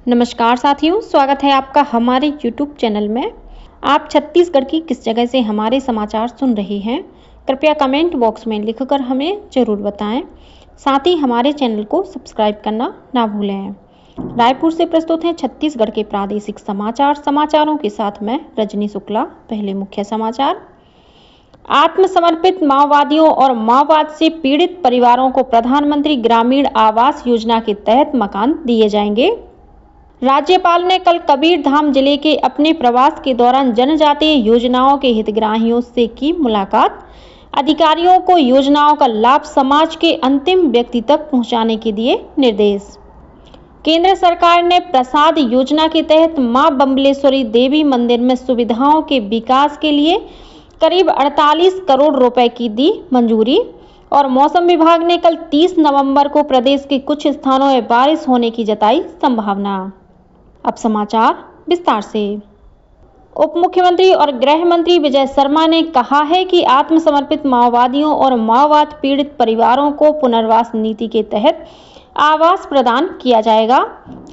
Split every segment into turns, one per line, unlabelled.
नमस्कार साथियों, स्वागत है आपका हमारे YouTube चैनल में। आप छत्तीसगढ़ की किस जगह से हमारे समाचार सुन रहे हैं, कृपया कमेंट बॉक्स में लिखकर हमें ज़रूर बताएं। साथ ही हमारे चैनल को सब्सक्राइब करना ना भूलें। रायपुर से प्रस्तुत हैं छत्तीसगढ़ के प्रादेशिक समाचारों के साथ मैं रजनी शुक्ला। पहले मुख्य समाचार। आत्मसमर्पित माओवादियों और माओवाद से पीड़ित परिवारों को प्रधानमंत्री ग्रामीण आवास योजना के तहत मकान दिए जाएंगे। राज्यपाल ने कल कबीरधाम जिले के अपने प्रवास के दौरान जनजातीय योजनाओं के हितग्राहियों से की मुलाकात। अधिकारियों को योजनाओं का लाभ समाज के अंतिम व्यक्ति तक पहुंचाने के दिए निर्देश। केंद्र सरकार ने प्रसाद योजना के तहत मां बम्बलेश्वरी देवी मंदिर में सुविधाओं के विकास के लिए करीब 48 करोड़ रुपए की दी मंजूरी। और मौसम विभाग ने कल 30 नवंबर को प्रदेश के कुछ स्थानों में बारिश होने की जताई संभावना। अब समाचार विस्तार से। उप मुख्यमंत्री और गृह मंत्री विजय शर्मा ने कहा है कि आत्मसमर्पित माओवादियों और माओवाद पीड़ित परिवारों को पुनर्वास नीति के तहत आवास प्रदान किया जाएगा।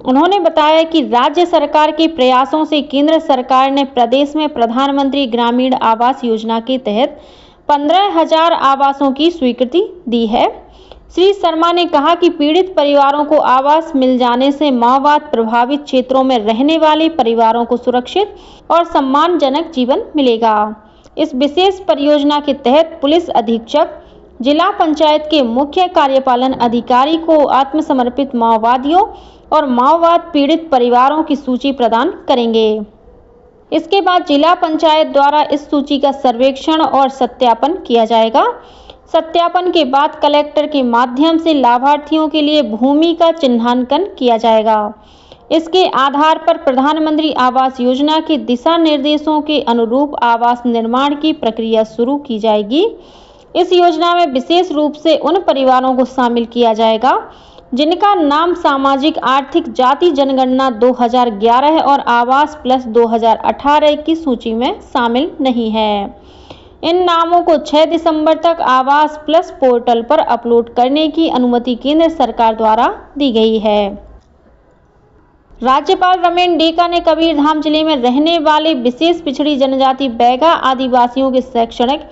उन्होंने बताया कि राज्य सरकार के प्रयासों से केंद्र सरकार ने प्रदेश में प्रधानमंत्री ग्रामीण आवास योजना के तहत 15,000 आवासों की स्वीकृति दी है। श्री शर्मा ने कहा कि पीड़ित परिवारों को आवास मिल जाने से माओवाद प्रभावित क्षेत्रों में रहने वाले परिवारों को सुरक्षित और सम्मानजनक जीवन मिलेगा। इस विशेष परियोजना के तहत पुलिस अधीक्षक जिला पंचायत के मुख्य कार्यपालन अधिकारी को आत्मसमर्पित माओवादियों और माओवाद पीड़ित परिवारों की सूची प्रदान करेंगे। इसके बाद जिला पंचायत द्वारा इस सूची का सर्वेक्षण और सत्यापन किया जाएगा। सत्यापन के बाद कलेक्टर के माध्यम से लाभार्थियों के लिए भूमि का चिन्हांकन किया जाएगा। इसके आधार पर प्रधानमंत्री आवास योजना के दिशा निर्देशों के अनुरूप आवास निर्माण की प्रक्रिया शुरू की जाएगी। इस योजना में विशेष रूप से उन परिवारों को शामिल किया जाएगा जिनका नाम सामाजिक आर्थिक जाति जनगणना 2011 और आवास प्लस 2018 की सूची में शामिल नहीं है। इन नामों को 6 दिसंबर तक आवास प्लस पोर्टल पर अपलोड करने की अनुमति केंद्र सरकार द्वारा दी गई है। राज्यपाल रमेन डेका ने कबीरधाम जिले में रहने वाले विशेष पिछड़ी जनजाति बैगा आदिवासियों के शैक्षणिक,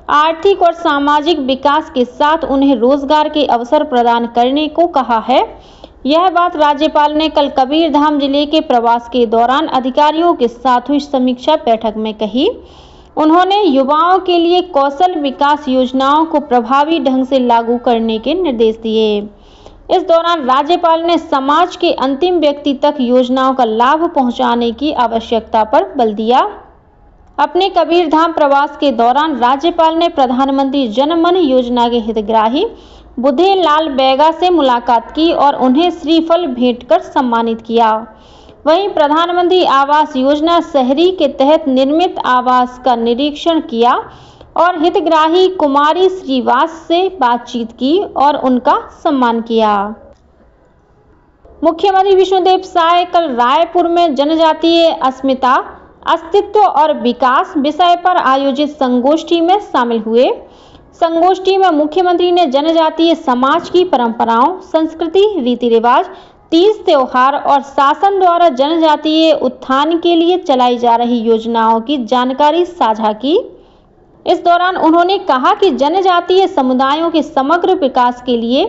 आर्थिक और सामाजिक विकास के साथ उन्हें रोजगार के अवसर प्रदान करने को कहा है। यह बात राज्यपाल ने कल कबीरधाम जिले के प्रवास के दौरान अधिकारियों के साथ हुई समीक्षा बैठक में कही। उन्होंने युवाओं के लिए कौशल विकास योजनाओं को प्रभावी ढंग से लागू करने के निर्देश दिए। इस दौरान राज्यपाल ने समाज के अंतिम व्यक्ति तक योजनाओं का लाभ पहुंचाने की आवश्यकता पर बल दिया। अपने कबीरधाम प्रवास के दौरान राज्यपाल ने प्रधानमंत्री जनमन योजना के हितग्राही बुधेलाल बैगा से मुलाकात की और उन्हें श्रीफल भेंट कर सम्मानित किया। वहीं प्रधानमंत्री आवास योजना शहरी के तहत निर्मित आवास का निरीक्षण किया और हितग्राही कुमारी श्रीवास से बातचीत की और उनका सम्मान किया। मुख्यमंत्री विष्णुदेव साय कल रायपुर में जनजातीय अस्मिता, अस्तित्व और विकास विषय पर आयोजित संगोष्ठी में शामिल हुए। संगोष्ठी में मुख्यमंत्री ने जनजातीय समाज की परंपराओं, संस्कृति, रीति रिवाज, तीज त्योहार और शासन द्वारा जनजातीय उत्थान के लिए चलाई जा रही योजनाओं की जानकारी साझा की। इस दौरान उन्होंने कहा कि जनजातीय समुदायों के समग्र विकास के लिए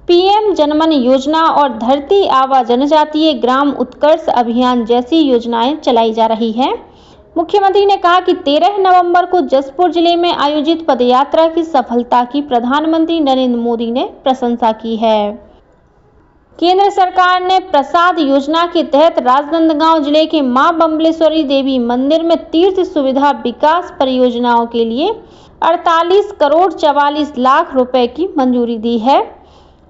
पीएम जनमन योजना और धरती आबा जनजातीय ग्राम उत्कर्ष अभियान जैसी योजनाएं चलाई जा रही हैं। मुख्यमंत्री ने कहा कि 13 नवंबर को जसपुर जिले में आयोजित पदयात्रा की सफलता की प्रधानमंत्री नरेंद्र मोदी ने प्रशंसा की है। केंद्र सरकार ने प्रसाद योजना के तहत राजनांदगांव जिले के मां बम्बलेश्वरी देवी मंदिर में तीर्थ सुविधा विकास परियोजनाओं के लिए 48 करोड़ 44 लाख रुपए की मंजूरी दी है।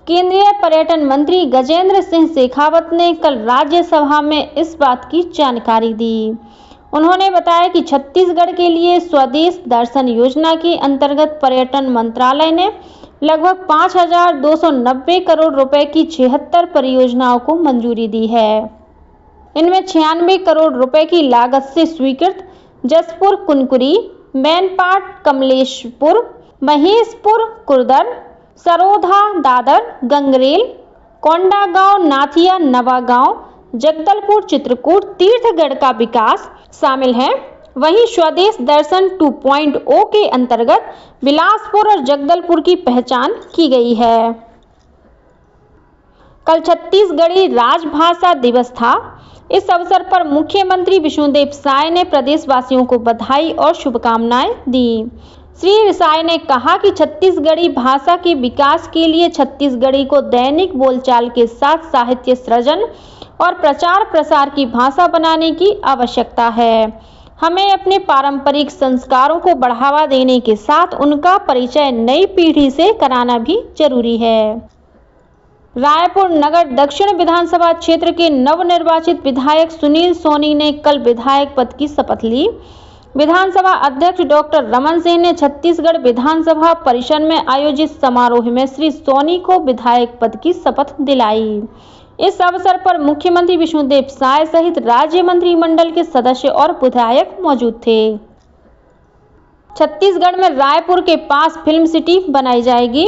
केंद्रीय पर्यटन मंत्री गजेंद्र सिंह शेखावत ने कल राज्यसभा में इस बात की जानकारी दी। उन्होंने बताया कि छत्तीसगढ़ के लिए स्वदेश दर्शन योजना के अंतर्गत पर्यटन मंत्रालय ने लगभग 5,290 करोड़ रुपए की 76 परियोजनाओं को मंजूरी दी है। इनमें 96 करोड़ रुपए की लागत से स्वीकृत जसपुर कुनकुरी, मैनपाट कमलेशपुर, महेशपुर कुर्दर, सरोधा दादर, गंगरेल, कोंडागांव नाथिया नवागांव, जगदलपुर चित्रकूट तीर्थगढ़ का विकास शामिल है। वहीं स्वदेश दर्शन 2.0 के अंतर्गत बिलासपुर और जगदलपुर की पहचान की गई है। कल छत्तीसगढ़ी राजभाषा दिवस था। इस अवसर पर मुख्यमंत्री विष्णुदेव साय ने प्रदेशवासियों को बधाई और शुभकामनाएं दी। श्री साय ने कहा कि छत्तीसगढ़ी भाषा के विकास के लिए छत्तीसगढ़ी को दैनिक बोलचाल के साथ साहित्य सृजन और प्रचार प्रसार की भाषा बनाने की आवश्यकता है। हमें अपने पारंपरिक संस्कारों को बढ़ावा देने के साथ उनका परिचय नई पीढ़ी से कराना भी जरूरी है। रायपुर नगर दक्षिण विधानसभा क्षेत्र के नवनिर्वाचित विधायक सुनील सोनी ने कल विधायक पद की शपथ ली। विधानसभा अध्यक्ष डॉक्टर रमन सिंह ने छत्तीसगढ़ विधानसभा परिसर में आयोजित समारोह में श्री सोनी को विधायक पद की शपथ दिलाई। इस अवसर पर मुख्यमंत्री विष्णुदेव साय सहित राज्य मंत्रिमंडल के सदस्य और विधायक मौजूद थे। छत्तीसगढ़ में रायपुर के पास फिल्म सिटी बनाई जाएगी।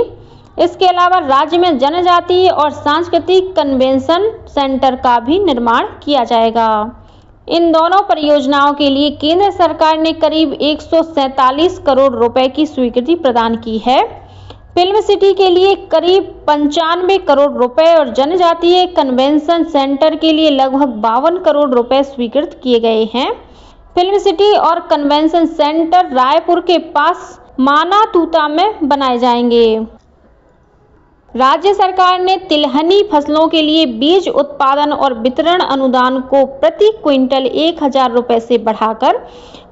इसके अलावा राज्य में जनजातीय और सांस्कृतिक कन्वेंशन सेंटर का भी निर्माण किया जाएगा। इन दोनों परियोजनाओं के लिए केंद्र सरकार ने करीब 147 करोड़ रुपए की स्वीकृति प्रदान की है। फिल्म सिटी के लिए करीब 95 करोड़ रुपए और जनजातीय कन्वेंशन सेंटर के लिए लगभग 52 करोड़ रुपए स्वीकृत किए गए हैं। फिल्म सिटी और कन्वेंशन सेंटर रायपुर के पास मानातूता में बनाए जाएंगे। राज्य सरकार ने तिलहनी फसलों के लिए बीज उत्पादन और वितरण अनुदान को प्रति क्विंटल 1000 रुपये से बढ़ाकर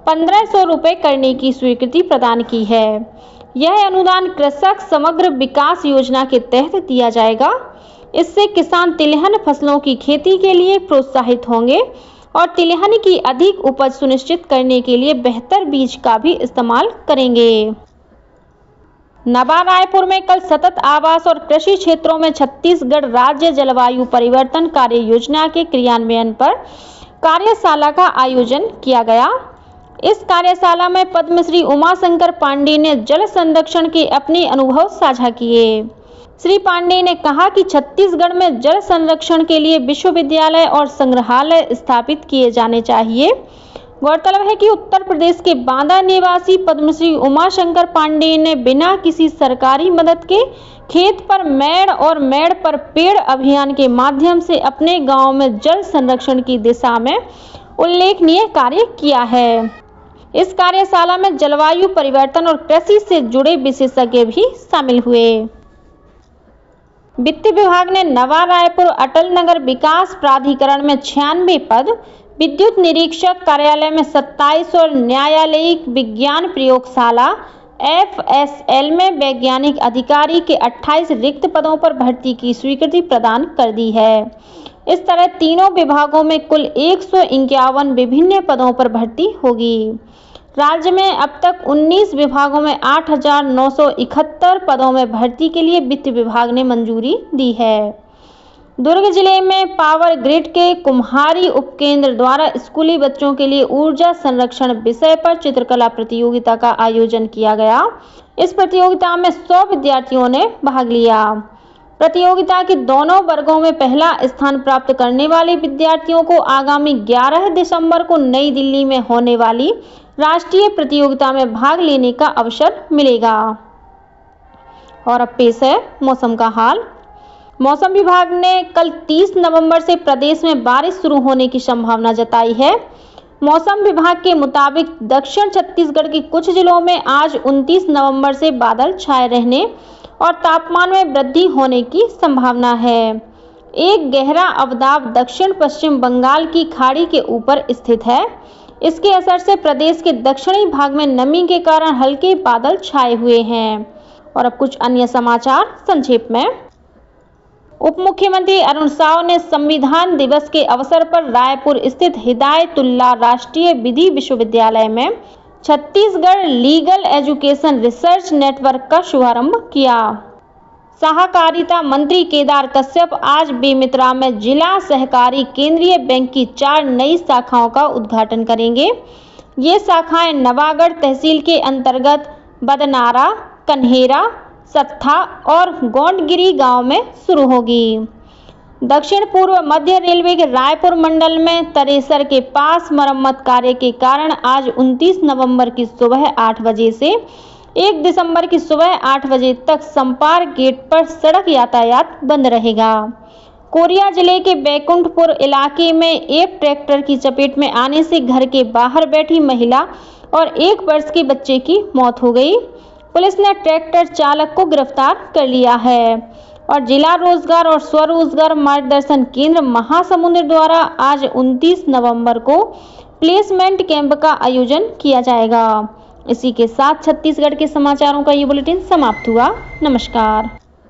1500 रुपये करने की स्वीकृति प्रदान की है। यह अनुदान कृषक समग्र विकास योजना के तहत दिया जाएगा। इससे किसान तिलहन फसलों की खेती के लिए प्रोत्साहित होंगे और तिलहन की अधिक उपज सुनिश्चित करने के लिए बेहतर बीज का भी इस्तेमाल करेंगे। नवा रायपुर में कल सतत आवास और कृषि क्षेत्रों में छत्तीसगढ़ राज्य जलवायु परिवर्तन कार्य योजना के क्रियान्वयन पर कार्यशाला का आयोजन किया गया। इस कार्यशाला में पद्मश्री उमाशंकर पांडे ने जल संरक्षण के अपने अनुभव साझा किए। श्री पांडे ने कहा कि छत्तीसगढ़ में जल संरक्षण के लिए विश्वविद्यालय और संग्रहालय स्थापित किए जाने चाहिए। गौरतलब है कि उत्तर प्रदेश के बांदा निवासी पद्मश्री उमाशंकर पांडे ने बिना किसी सरकारी मदद के खेत पर मेड़ और मेड़ पर पेड़ अभियान के माध्यम से अपने गांव में जल संरक्षण की दिशा में उल्लेखनीय कार्य किया है। इस कार्यशाला में जलवायु परिवर्तन और कृषि से जुड़े विशेषज्ञ भी शामिल हुए। वित्त विभाग ने नवा रायपुर अटल नगर विकास प्राधिकरण में 96 पद, विद्युत निरीक्षक कार्यालय में 27 और न्यायालयिक विज्ञान प्रयोगशाला FSL में वैज्ञानिक अधिकारी के 28 रिक्त पदों पर भर्ती की स्वीकृति प्रदान कर दी है। इस तरह तीनों विभागों में कुल 151 विभिन्न पदों पर भर्ती होगी। राज्य में अब तक 19 विभागों में 8,971 पदों में भर्ती के लिए वित्त विभाग ने मंजूरी दी है। दुर्ग जिले में पावर ग्रिड के कुम्हारी उपकेंद्र द्वारा स्कूली बच्चों के लिए ऊर्जा संरक्षण विषय पर चित्रकला प्रतियोगिता का आयोजन किया गया। इस प्रतियोगिता में 100 विद्यार्थियों ने भाग लिया। प्रतियोगिता के दोनों वर्गों में पहला स्थान प्राप्त करने वाले विद्यार्थियों को आगामी 11 दिसंबर को नई दिल्ली में होने वाली राष्ट्रीय प्रतियोगिता में भाग लेने का अवसर मिलेगा। और अब पेश है मौसम का हाल। मौसम विभाग ने कल 30 नवंबर से प्रदेश में बारिश शुरू होने की संभावना जताई है। मौसम विभाग के मुताबिक दक्षिण छत्तीसगढ़ के कुछ जिलों में आज 29 नवंबर से बादल छाए रहने और तापमान में वृद्धि होने की संभावना है। एक गहरा अवदाब दक्षिण पश्चिम बंगाल की खाड़ी के ऊपर स्थित है। इसके असर से प्रदेश के दक्षिणी भाग में नमी के कारण हल्के बादल छाए हुए हैं। और अब कुछ अन्य समाचार संक्षेप में। उप मुख्यमंत्री अरुण साव ने संविधान दिवस के अवसर पर रायपुर स्थित हिदायतुल्लाह राष्ट्रीय विधि विश्वविद्यालय में Chhattisgarh legal education research network का शुभारंभ किया। सहकारिता मंत्री केदार कश्यप आज बेमेतरा में जिला सहकारी केंद्रीय बैंक की 4 नई शाखाओं का उद्घाटन करेंगे। ये शाखाएं नवागढ़ तहसील के अंतर्गत बदनारा, कन्हेरा, सत्था और गोंडगिरी गांव में शुरू होगी। दक्षिण पूर्व मध्य रेलवे के रायपुर मंडल में तरेसर के पास मरम्मत कार्य के कारण आज 29 नवंबर की सुबह 8 बजे से 1 दिसंबर की सुबह 8 बजे तक संपार गेट पर सड़क यातायात बंद रहेगा। कोरिया जिले के बैकुंठपुर इलाके में एक ट्रैक्टर की चपेट में आने से घर के बाहर बैठी महिला और 1 वर्ष के बच्चे की मौत हो गई। पुलिस ने ट्रैक्टर चालक को गिरफ्तार कर लिया है। और जिला रोजगार और स्वरोजगार मार्गदर्शन केंद्र महासमुंद द्वारा आज 29 नवंबर को प्लेसमेंट कैंप का आयोजन किया जाएगा। इसी के साथ छत्तीसगढ़ के समाचारों का ये बुलेटिन समाप्त हुआ। नमस्कार।